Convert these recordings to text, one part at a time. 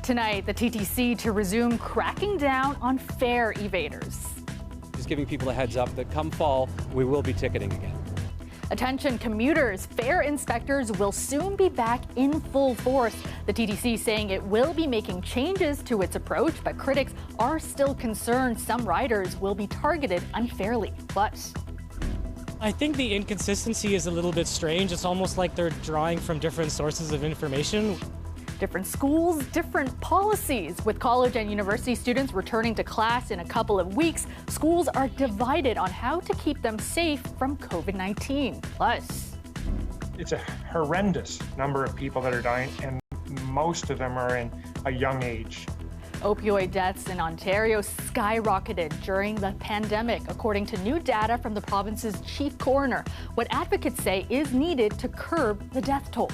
Tonight, the TTC to resume cracking down on fare evaders. Just giving people a heads up that come fall, we will be ticketing again. Attention commuters, fare inspectors will soon be back in full force. The TTC saying it will be making changes to its approach, but critics are still concerned some riders will be targeted unfairly. But I think the inconsistency is a little bit strange. It's almost like they're drawing from different sources of information. different schools, different policies. With college and university students returning to class in a couple of weeks, schools are divided on how to keep them safe from COVID-19. Plus, it's a horrendous number of people that are dying, and most of them are in a young age. Opioid deaths in Ontario skyrocketed during the pandemic, according to new data from the province's chief coroner. What advocates say is needed to curb the death toll.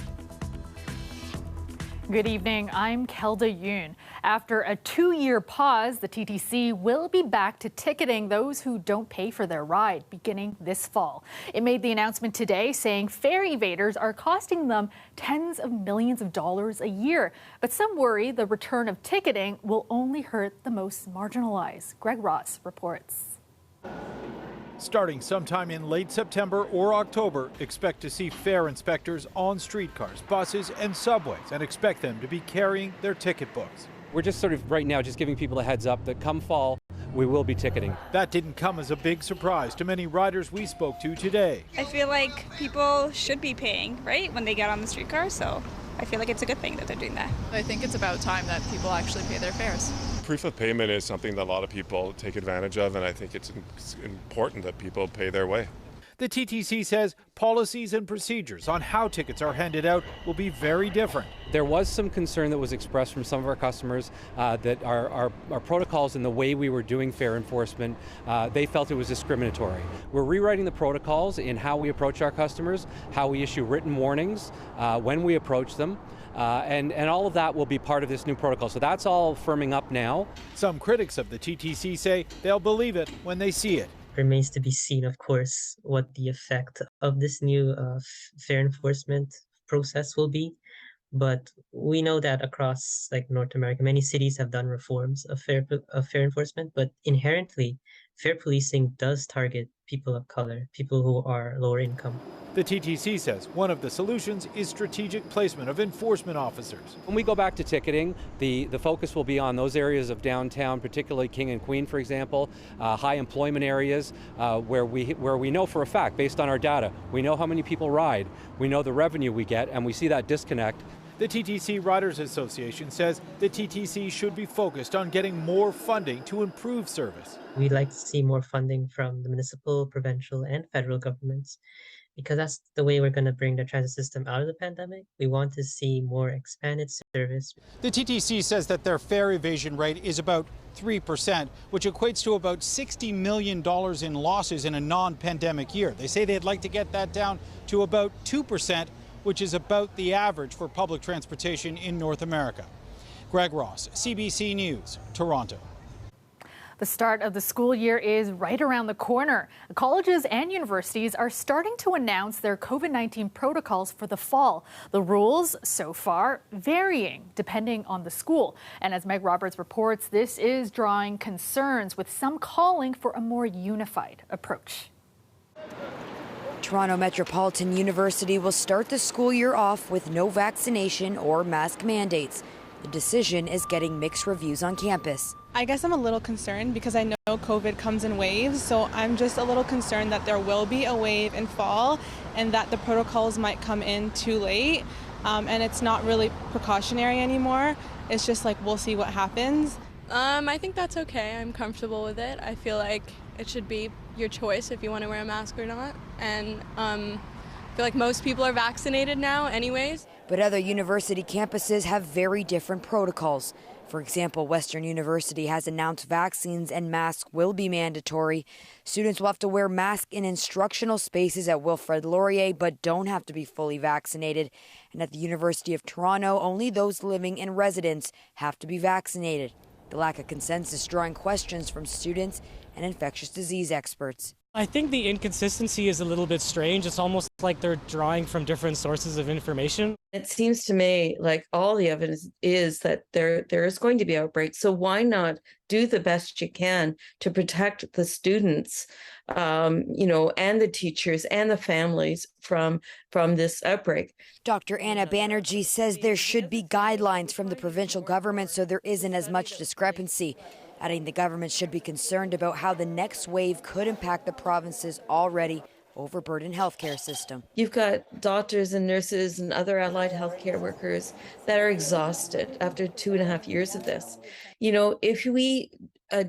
Good evening, I'm Kelda Yoon. After a 2-year pause, the TTC will be back to ticketing those who don't pay for their ride beginning this fall. It made the announcement today saying fare evaders are costing them tens of millions of dollars a year. But some worry the return of ticketing will only hurt the most marginalized. Greg Ross reports. Starting sometime in late September or October, expect to see fare inspectors on streetcars, buses and subways, and expect them to be carrying their ticket books. We're just sort of right now just giving people a heads up that come fall, we will be ticketing. That didn't come as a big surprise to many riders we spoke to today. I feel like people should be paying, right, when they get on the streetcar, so I feel like it's a good thing that they're doing that. I think it's about time that people actually pay their fares. Proof of payment is something that a lot of people take advantage of, and I think it's important that people pay their way. The TTC says policies and procedures on how tickets are handed out will be very different. There was some concern that was expressed from some of our customers that our protocols and the way we were doing fare enforcement, they felt it was discriminatory. We're rewriting the protocols in how we approach our customers, how we issue written warnings when we approach them. And all of that will be part of this new protocol. So that's all firming up now. Some critics of the TTC say they'll believe it when they see it. Remains to be seen, of course, what the effect of this new fare enforcement process will be. But we know that across North America, many cities have done reforms of fare enforcement, but inherently, fare policing does target people of color, people who are lower income. The TTC says one of the solutions is strategic placement of enforcement officers. When we go back to ticketing, the focus will be on those areas of downtown, particularly King and Queen, for example, high employment areas where we know for a fact, based on our data, we know how many people ride, we know the revenue we get, and we see that disconnect. The TTC Riders Association says the TTC should be focused on getting more funding to improve service. We'd like to see more funding from the municipal, provincial, and federal governments, because that's the way we're going to bring the transit system out of the pandemic. We want to see more expanded service. The TTC says that their fare evasion rate is about 3%, which equates to about $60 million in losses in a non-pandemic year. They say they'd like to get that down to about 2%, which is about the average for public transportation in North America. Greg Ross, CBC News, Toronto. The start of the school year is right around the corner. Colleges and universities are starting to announce their COVID-19 protocols for the fall. The rules, so far, varying depending on the school. And as Meg Roberts reports, this is drawing concerns, with some calling for a more unified approach. Toronto Metropolitan University will start the school year off with no vaccination or mask mandates. The decision is getting mixed reviews on campus. I guess I'm a little concerned because I know COVID comes in waves, so I'm just a little concerned that there will be a wave in fall and that the protocols might come in too late, and it's not really precautionary anymore. It's just we'll see what happens. I think that's okay. I'm comfortable with it. I feel like it should be your choice if you want to wear a mask or not, and I feel like most people are vaccinated now anyways. But other university campuses have very different protocols. For example, Western University has announced vaccines and masks will be mandatory. Students will have to wear masks in instructional spaces at Wilfrid Laurier, but don't have to be fully vaccinated. And at the University of Toronto, only those living in residence have to be vaccinated. The lack of consensus drawing questions from students and infectious disease experts. I think the inconsistency is a little bit strange. It's almost like they're drawing from different sources of information. It seems to me like all the evidence is that there is going to be outbreaks. So why not do the best you can to protect the students, and the teachers and the families from this outbreak? Dr. Anna Banerjee says there should be guidelines from the provincial government so there isn't as much discrepancy, adding the government should be concerned about how the next wave could impact the province's already overburdened healthcare system. You've got doctors and nurses and other allied healthcare workers that are exhausted after 2.5 years of this. If we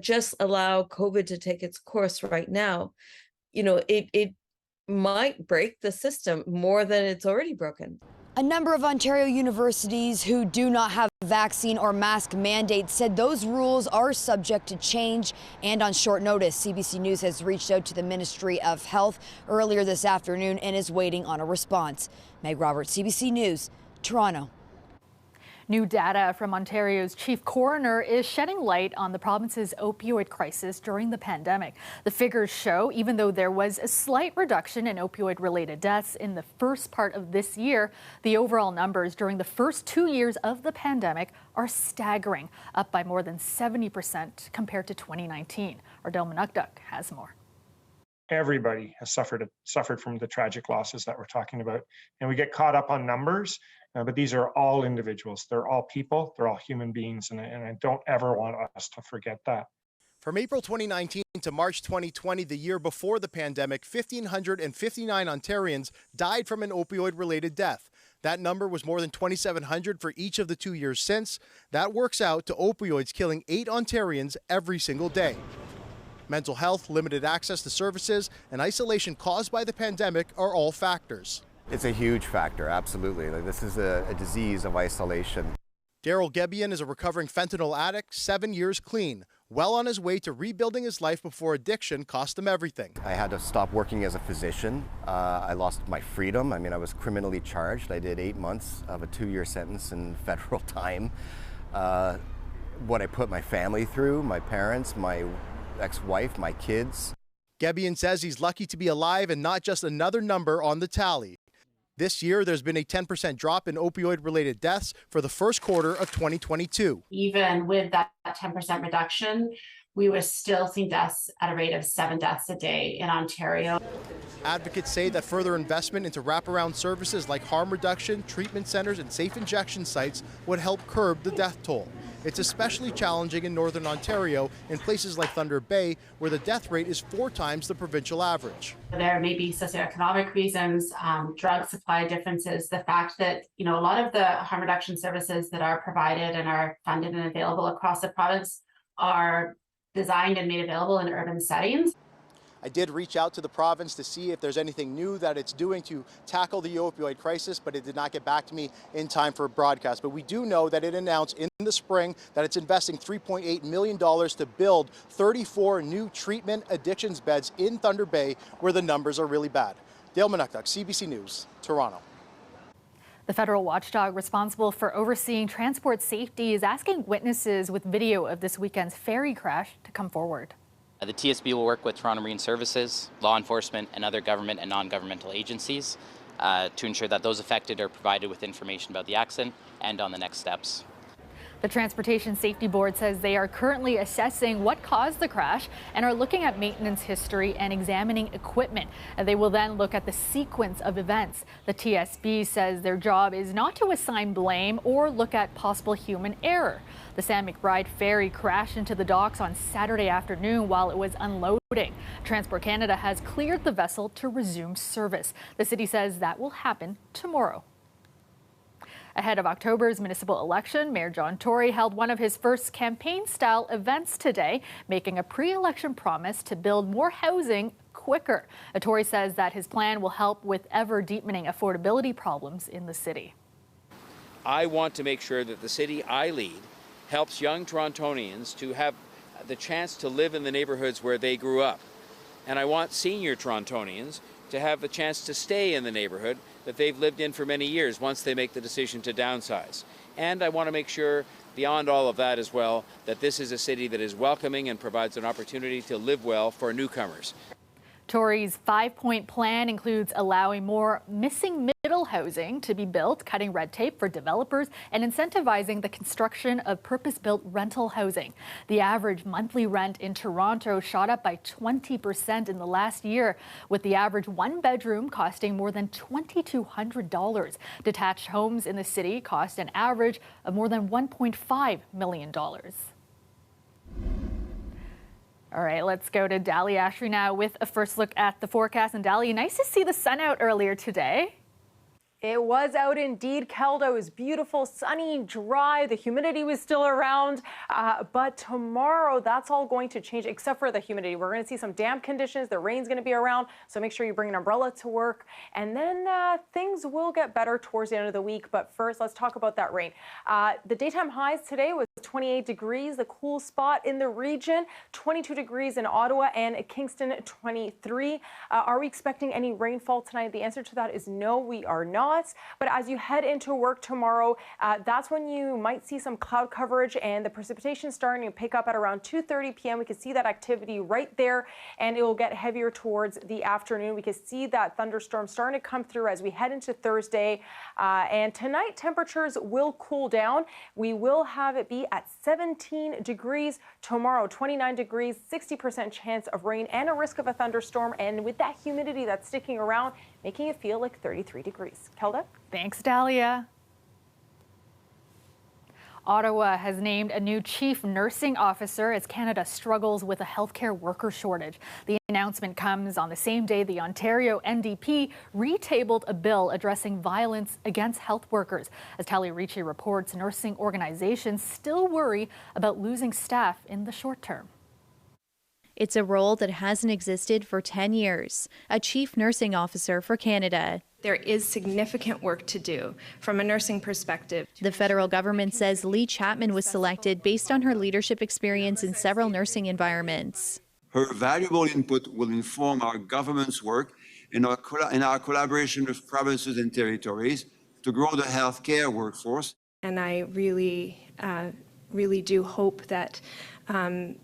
just allow COVID to take its course right now, it might break the system more than it's already broken. A number of Ontario universities who do not have vaccine or mask mandates said those rules are subject to change and on short notice. CBC News has reached out to the Ministry of Health earlier this afternoon and is waiting on a response. Meg Roberts, CBC News, Toronto. New data from Ontario's chief coroner is shedding light on the province's opioid crisis during the pandemic. The figures show even though there was a slight reduction in opioid-related deaths in the first part of this year, the overall numbers during the first 2 years of the pandemic are staggering, up by more than 70% compared to 2019. Ardell Manukduk has more. Everybody has suffered from the tragic losses that we're talking about. And we get caught up on numbers, but these are all individuals. They're all people, they're all human beings, and I don't ever want us to forget that. From April 2019 to March 2020, the year before the pandemic, 1,559 Ontarians died from an opioid-related death. That number was more than 2,700 for each of the 2 years since. That works out to opioids killing 8 Ontarians every single day. Mental health, limited access to services, and isolation caused by the pandemic are all factors. It's a huge factor, absolutely. This is a disease of isolation. Daryl Gebian is a recovering fentanyl addict, 7 years clean, well on his way to rebuilding his life before addiction cost him everything. I had to stop working as a physician. I lost my freedom. I was criminally charged. I did 8 months of a 2-year sentence in federal time. What I put my family through, my parents, my ex-wife, my kids. Gebian says he's lucky to be alive and not just another number on the tally. This year, there's been a 10% drop in opioid-related deaths for the first quarter of 2022. Even with that 10% reduction, we were still seeing deaths at a rate of 7 deaths a day in Ontario. Advocates say that further investment into wraparound services like harm reduction, treatment centers, and safe injection sites would help curb the death toll. It's especially challenging in Northern Ontario, in places like Thunder Bay, where the death rate is 4 times the provincial average. There may be socioeconomic reasons, drug supply differences, the fact that a lot of the harm reduction services that are provided and are funded and available across the province are designed and made available in urban settings. I did reach out to the province to see if there's anything new that it's doing to tackle the opioid crisis, but it did not get back to me in time for a broadcast. But we do know that it announced in the spring that it's investing $3.8 million to build 34 new treatment addictions beds in Thunder Bay, where the numbers are really bad. Dale Manukduk, CBC News, Toronto. The federal watchdog responsible for overseeing transport safety is asking witnesses with video of this weekend's ferry crash to come forward. The TSB will work with Toronto Marine Services, law enforcement, and other government and non-governmental agencies to ensure that those affected are provided with information about the accident and on the next steps. The Transportation Safety Board says they are currently assessing what caused the crash and are looking at maintenance history and examining equipment. And they will then look at the sequence of events. The TSB says their job is not to assign blame or look at possible human error. The Sam McBride ferry crashed into the docks on Saturday afternoon while it was unloading. Transport Canada has cleared the vessel to resume service. The city says that will happen tomorrow. Ahead of October's municipal election, Mayor John Tory held one of his first campaign-style events today, making a pre-election promise to build more housing quicker. Tory says that his plan will help with ever-deepening affordability problems in the city. I want to make sure that the city I lead helps young Torontonians to have the chance to live in the neighborhoods where they grew up. And I want senior Torontonians to have the chance to stay in the neighborhood that they've lived in for many years once they make the decision to downsize. And I want to make sure, beyond all of that as well, that this is a city that is welcoming and provides an opportunity to live well for newcomers. Tory's 5-point plan includes allowing more missing middle housing to be built, cutting red tape for developers, and incentivizing the construction of purpose-built rental housing. The average monthly rent in Toronto shot up by 20% in the last year, with the average one-bedroom costing more than $2,200. Detached homes in the city cost an average of more than $1.5 million. All right, let's go to Dali Ashry now with a first look at the forecast. And Dali, nice to see the sun out earlier today. It was out indeed, Kelda. It was beautiful, sunny, dry. The humidity was still around. But tomorrow, that's all going to change, except for the humidity. We're going to see some damp conditions. The rain's going to be around, so make sure you bring an umbrella to work. And then things will get better towards the end of the week. But first, let's talk about that rain. The daytime highs today was 28 degrees, the cool spot in the region, 22 degrees in Ottawa and Kingston, 23. Are we expecting any rainfall tonight? The answer to that is no, we are not. But as you head into work tomorrow, that's when you might see some cloud coverage and the precipitation starting to pick up at around 2:30 p.m. We can see that activity right there, and it will get heavier towards the afternoon. We can see that thunderstorm starting to come through as we head into Thursday. And tonight, temperatures will cool down. We will have it be at 17 degrees. Tomorrow, 29 degrees, 60% chance of rain and a risk of a thunderstorm. And with that humidity that's sticking around, making it feel like 33 degrees. Kelda? Thanks, Dahlia. Ottawa has named a new chief nursing officer as Canada struggles with a healthcare worker shortage. The announcement comes on the same day the Ontario NDP retabled a bill addressing violence against health workers. As Talia Ricci reports, nursing organizations still worry about losing staff in the short term. It's a role that hasn't existed for 10 years, a chief nursing officer for Canada. There is significant work to do from a nursing perspective. The federal government says Lee Chapman was selected based on her leadership experience in several nursing environments. Her valuable input will inform our government's work in our collaboration with provinces and territories to grow the healthcare workforce. And I really do hope that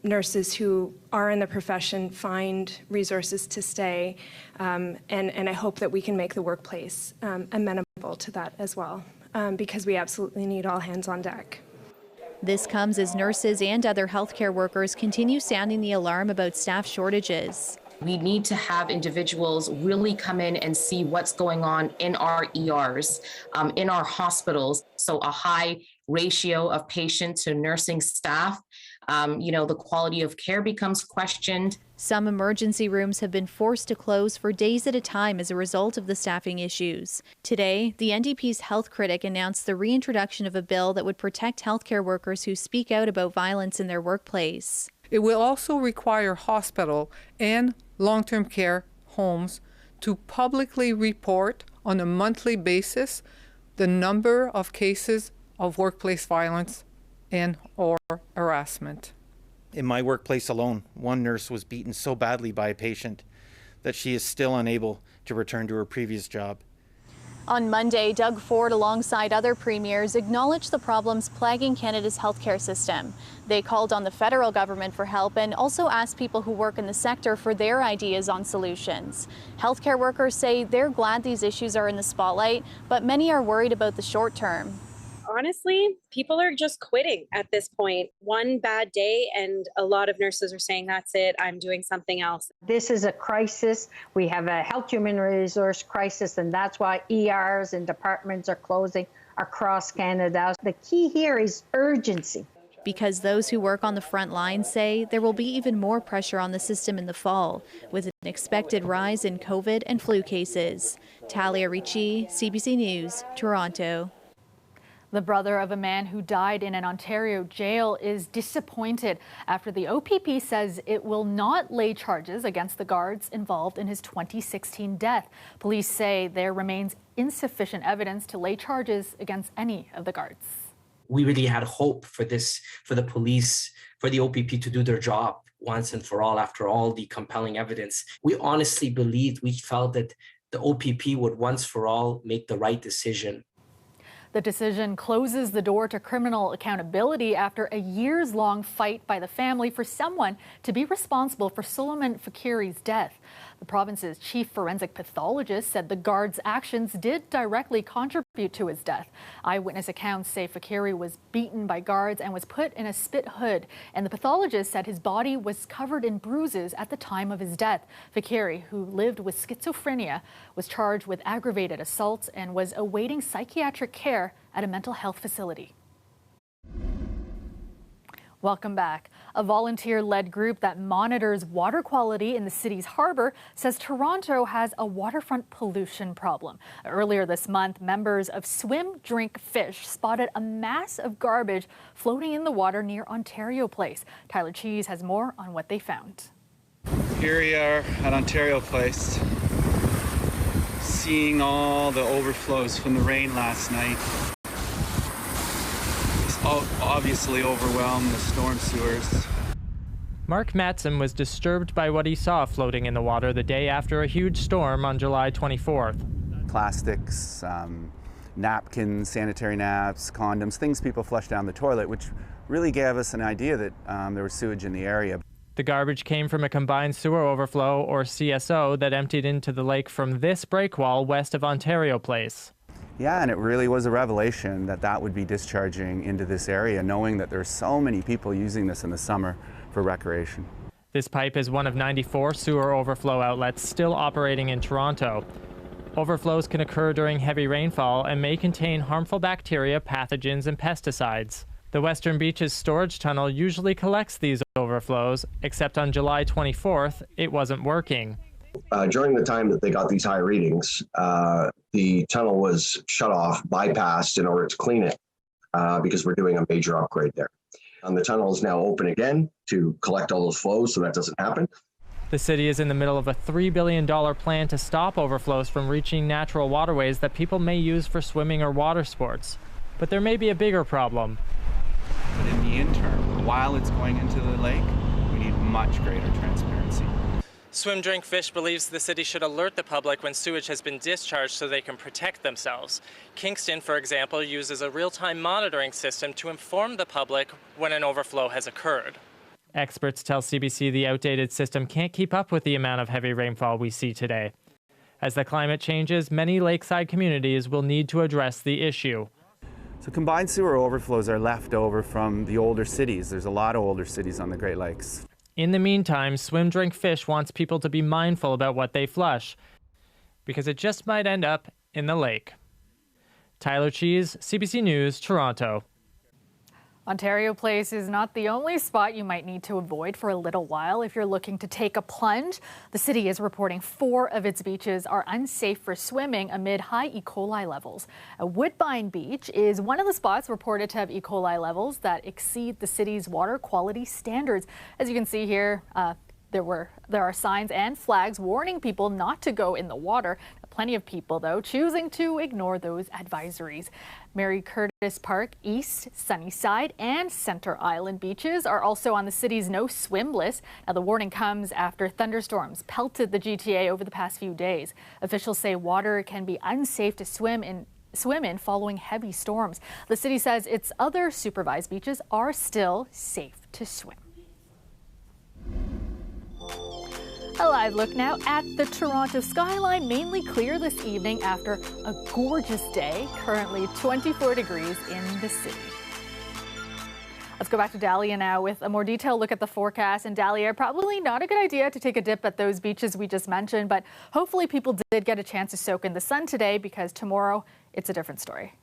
nurses who are in the profession find resources to stay, and I hope that we can make the workplace amenable to that as well, because we absolutely need all hands on deck. This comes as nurses and other healthcare workers continue sounding the alarm about staff shortages. We need to have individuals really come in and see what's going on in our ERs, in our hospitals. So a high ratio of patient to nursing staff, the quality of care becomes questioned. Some emergency rooms have been forced to close for days at a time as a result of the staffing issues. Today, the NDP's health critic announced the reintroduction of a bill that would protect healthcare workers who speak out about violence in their workplace. It will also require hospital and long-term care homes to publicly report on a monthly basis the number of cases of workplace violence and or harassment. In my workplace alone, one nurse was beaten so badly by a patient that she is still unable to return to her previous job. On Monday, Doug Ford, alongside other premiers, acknowledged the problems plaguing Canada's healthcare system. They called on the federal government for help and also asked people who work in the sector for their ideas on solutions. Healthcare workers say they're glad these issues are in the spotlight, but many are worried about the short term. Honestly, people are just quitting at this point. One bad day and a lot of nurses are saying, that's it, I'm doing something else. This is a crisis. We have a health human resource crisis, and that's why ERs and departments are closing across Canada. The key here is urgency. Because those who work on the front line say there will be even more pressure on the system in the fall, with an expected rise in COVID and flu cases. Talia Ricci, CBC News, Toronto. The brother of a man who died in an Ontario jail is disappointed after the OPP says it will not lay charges against the guards involved in his 2016 death. Police say there remains insufficient evidence to lay charges against any of the guards. We really had hope for the police, for the OPP to do their job once and for all after all the compelling evidence. We honestly believed, we felt that the OPP would once for all make the right decision. The decision closes the door to criminal accountability after a years-long fight by the family for someone to be responsible for Suleiman Fakiri's death. The province's chief forensic pathologist said the guard's actions did directly contribute to his death. Eyewitness accounts say Fakiri was beaten by guards and was put in a spit hood, and the pathologist said his body was covered in bruises at the time of his death. Fakiri, who lived with schizophrenia, was charged with aggravated assault and was awaiting psychiatric care at a mental health facility. Welcome back. A volunteer-led group that monitors water quality in the city's harbour says Toronto has a waterfront pollution problem. Earlier this month, members of Swim, Drink, Fish spotted a mass of garbage floating in the water near Ontario Place. Tyler Cheese has more on what they found. Here we are at Ontario Place, seeing all the overflows from the rain last night. Obviously overwhelmed the storm sewers. Mark Matson was disturbed by what he saw floating in the water the day after a huge storm on July 24th. Plastics, napkins, sanitary naps, condoms, things people flush down the toilet, which really gave us an idea that there was sewage in the area. The garbage came from a combined sewer overflow, or CSO, that emptied into the lake from this breakwall west of Ontario Place. Yeah, and it really was a revelation that that would be discharging into this area, knowing that there's so many people using this in the summer for recreation. This pipe is one of 94 sewer overflow outlets still operating in Toronto. Overflows can occur during heavy rainfall and may contain harmful bacteria, pathogens, and pesticides. The Western Beaches storage tunnel usually collects these overflows, except on July 24th, it wasn't working. During the time that they got these high readings, the tunnel was shut off, bypassed in order to clean it because we're doing a major upgrade there. And the tunnel is now open again to collect all those flows so that doesn't happen. The city is in the middle of a $3 billion plan to stop overflows from reaching natural waterways that people may use for swimming or water sports. But there may be a bigger problem. But in the interim, while it's going into the lake, we need much greater transparency. Swim, Drink, Fish believes the city should alert the public when sewage has been discharged so they can protect themselves. Kingston, for example, uses a real-time monitoring system to inform the public when an overflow has occurred. Experts tell CBC the outdated system can't keep up with the amount of heavy rainfall we see today. As the climate changes, many lakeside communities will need to address the issue. So combined sewer overflows are left over from the older cities. There's a lot of older cities on the Great Lakes. In the meantime, Swim, Drink, Fish wants people to be mindful about what they flush, because it just might end up in the lake. Tyler Cheese, CBC News, Toronto. Ontario Place is not the only spot you might need to avoid for a little while if you're looking to take a plunge. The city is reporting 4 of its beaches are unsafe for swimming amid high E. coli levels. Woodbine Beach is one of the spots reported to have E. coli levels that exceed the city's water quality standards. As you can see here, there are signs and flags warning people not to go in the water. Plenty of people, though, choosing to ignore those advisories. Mary Curtis Park, East, Sunnyside, and Center Island beaches are also on the city's no-swim list. Now, the warning comes after thunderstorms pelted the GTA over the past few days. Officials say water can be unsafe to swim in following heavy storms. The city says its other supervised beaches are still safe to swim. A live look now at the Toronto skyline, mainly clear this evening after a gorgeous day, currently 24 degrees in the city. Let's go back to Dahlia now with a more detailed look at the forecast. And Dahlia, probably not a good idea to take a dip at those beaches we just mentioned, but hopefully people did get a chance to soak in the sun today, because tomorrow it's a different story.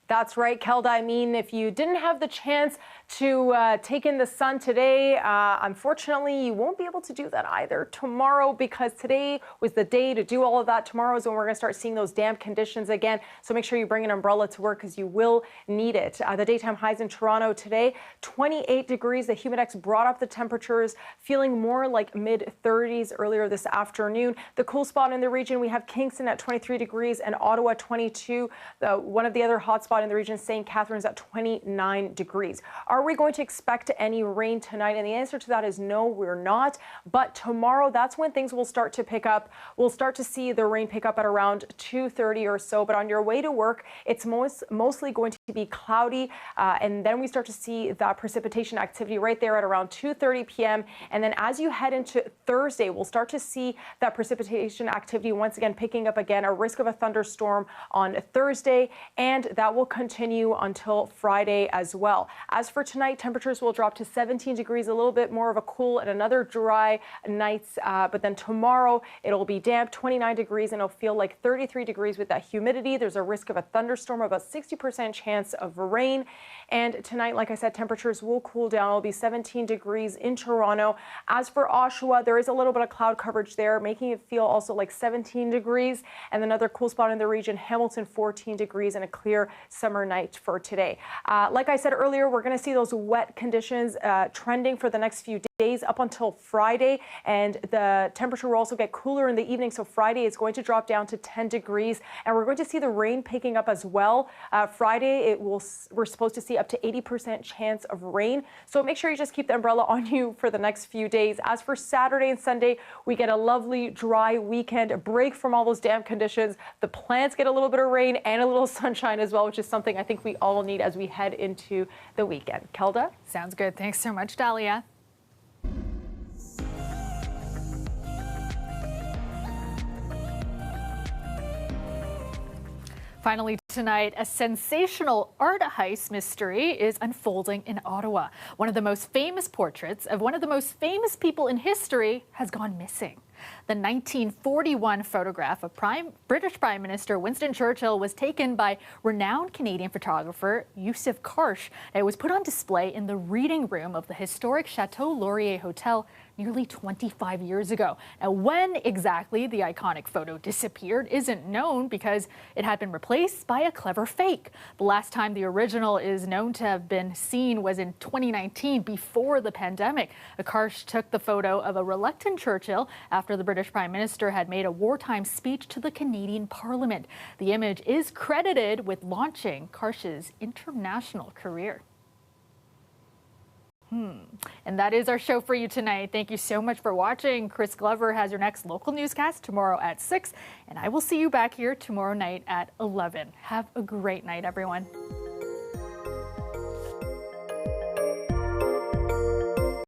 That's right, Kelda. I mean, if you didn't have the chance to take in the sun today, unfortunately, you won't be able to do that either tomorrow, because today was the day to do all of that. Tomorrow is when we're going to start seeing those damp conditions again. So make sure you bring an umbrella to work, because you will need it. The daytime highs in Toronto today, 28 degrees. The Humidex brought up the temperatures, feeling more like mid-30s earlier this afternoon. The cool spot in the region, we have Kingston at 23 degrees and Ottawa 22. One of the other hot spots spot in the region, St. Catharines at 29 degrees. Are we going to expect any rain tonight? And the answer to that is no, we're not. But tomorrow, that's when things will start to pick up. We'll start to see the rain pick up at around 2:30 or so. But on your way to work, it's mostly going to be cloudy. And then we start to see that precipitation activity right there at around 2:30 p.m. And then as you head into Thursday, we'll start to see that precipitation activity once again picking up again, a risk of a thunderstorm on Thursday, and that will continue until Friday as well. As for tonight, temperatures will drop to 17 degrees, a little bit more of a cool and another dry nights. But then tomorrow it'll be damp, 29 degrees, and it'll feel like 33 degrees with that humidity. There's a risk of a thunderstorm, about 60% chance of rain. And tonight, like I said, temperatures will cool down. It'll be 17 degrees in Toronto. As for Oshawa, there is a little bit of cloud coverage there, making it feel also like 17 degrees. And another cool spot in the region, Hamilton, 14 degrees and a clear summer night for today. Like I said earlier, we're going to see those wet conditions trending for the next few days up until Friday. And the temperature will also get cooler in the evening. So Friday is going to drop down to 10 degrees. And we're going to see the rain picking up as well. Friday, we're supposed to see up to 80% chance of rain. So make sure you just keep the umbrella on you for the next few days. As for Saturday and Sunday, we get a lovely dry weekend, a break from all those damp conditions. The plants get a little bit of rain and a little sunshine as well, which is something I think we all need as we head into the weekend. Kelda? Sounds good. Thanks so much, Dahlia. Finally tonight, a sensational art heist mystery is unfolding in Ottawa. One of the most famous portraits of one of the most famous people in history has gone missing. The 1941 photograph of British Prime Minister Winston Churchill was taken by renowned Canadian photographer Yusuf Karsh. It was put on display in the reading room of the historic Chateau Laurier Hotel nearly 25 years ago. Now, when exactly the iconic photo disappeared isn't known because it had been replaced by a clever fake. The last time the original is known to have been seen was in 2019, before the pandemic. Karsh took the photo of a reluctant Churchill after the British Prime Minister had made a wartime speech to the Canadian Parliament. The image is credited with launching Karsh's international career. And that is our show for you tonight. Thank you so much for watching. Chris Glover has your next local newscast tomorrow at 6, and I will see you back here tomorrow night at 11. Have a great night, everyone.